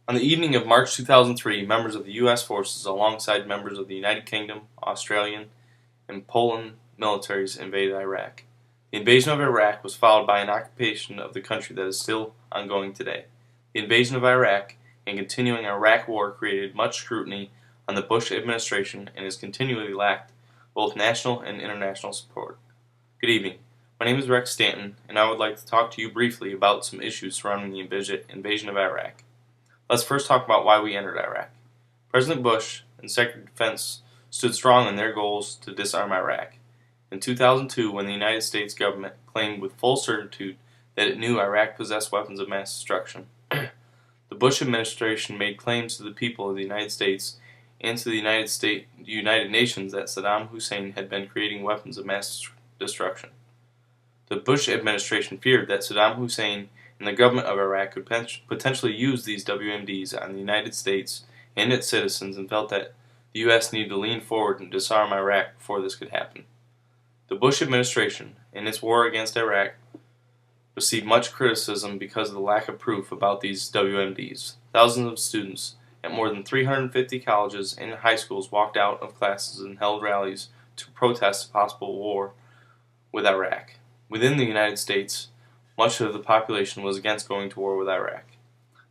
On the evening of March 2003, members of the U.S. forces, alongside members of the United Kingdom, Australian, and Poland militaries, invaded Iraq. The invasion of Iraq was followed by an occupation of the country that is still ongoing today. The invasion of Iraq and continuing Iraq war created much scrutiny on the Bush administration and has continually lacked both national and international support. Good evening. My name is Rex Stanton, and I would like to talk to you briefly about some issues surrounding the invasion of Iraq. Let's first talk about why we entered Iraq. President Bush and Secretary of Defense stood strong in their goals to disarm Iraq. In 2002, when the United States government claimed with full certitude that it knew Iraq possessed weapons of mass destruction, the Bush administration made claims to the people of the United States and to the United Nations that Saddam Hussein had been creating weapons of mass destruction. The Bush administration feared that Saddam Hussein and the government of Iraq could potentially use these WMDs on the United States and its citizens, and felt that the U.S. needed to lean forward and disarm Iraq before this could happen. The Bush administration, in its war against Iraq, received much criticism because of the lack of proof about these WMDs. Thousands of students at more than 350 colleges and high schools walked out of classes and held rallies to protest a possible war with Iraq. Within the United States, much of the population was against going to war with Iraq.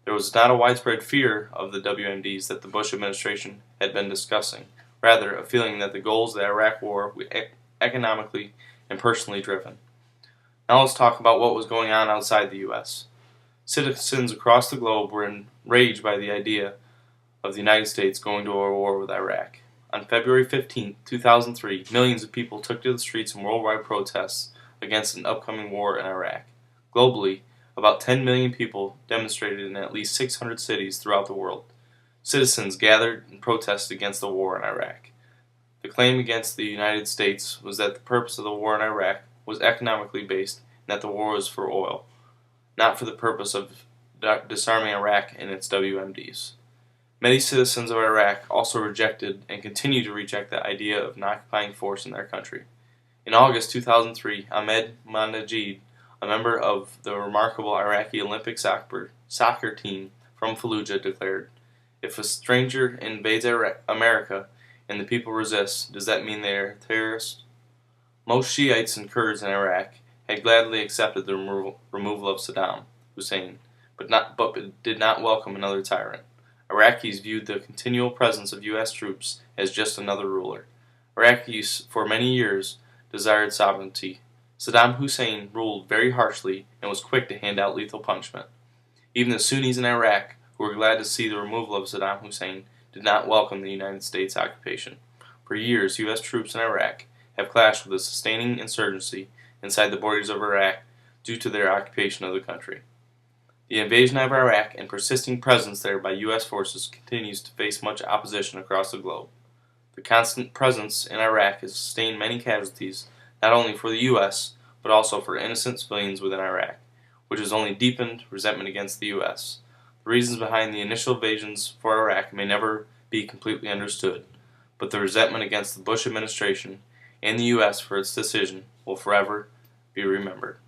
There was not a widespread fear of the WMDs that the Bush administration had been discussing, rather a feeling that the goals of the Iraq war were economically and personally driven. Now let's talk about what was going on outside the U.S. Citizens across the globe were enraged by the idea of the United States going to a war with Iraq. On February 15, 2003, millions of people took to the streets in worldwide protests against an upcoming war in Iraq. Globally, about 10 million people demonstrated in at least 600 cities throughout the world. Citizens gathered and protested against the war in Iraq. The claim against the United States was that the purpose of the war in Iraq was economically based and that the war was for oil, not for the purpose of disarming Iraq and its WMDs. Many citizens of Iraq also rejected and continue to reject the idea of an occupying force in their country. In August 2003, Ahmed Manajid, a member of the remarkable Iraqi Olympic soccer team from Fallujah, declared, "If a stranger invades America and the people resist, does that mean they are terrorists?" Most Shiites and Kurds in Iraq had gladly accepted the removal of Saddam Hussein, but did not welcome another tyrant. Iraqis viewed the continual presence of U.S. troops as just another ruler. Iraqis, for many years, desired sovereignty. Saddam Hussein ruled very harshly and was quick to hand out lethal punishment. Even the Sunnis in Iraq, who were glad to see the removal of Saddam Hussein, did not welcome the United States occupation. For years, U.S. troops in Iraq have clashed with a sustaining insurgency inside the borders of Iraq due to their occupation of the country. The invasion of Iraq and persisting presence there by U.S. forces continues to face much opposition across the globe. The constant presence in Iraq has sustained many casualties, not only for the U.S., but also for innocent civilians within Iraq, which has only deepened resentment against the U.S. The reasons behind the initial invasions for Iraq may never be completely understood, but the resentment against the Bush administration and the U.S. for its decision will forever be remembered.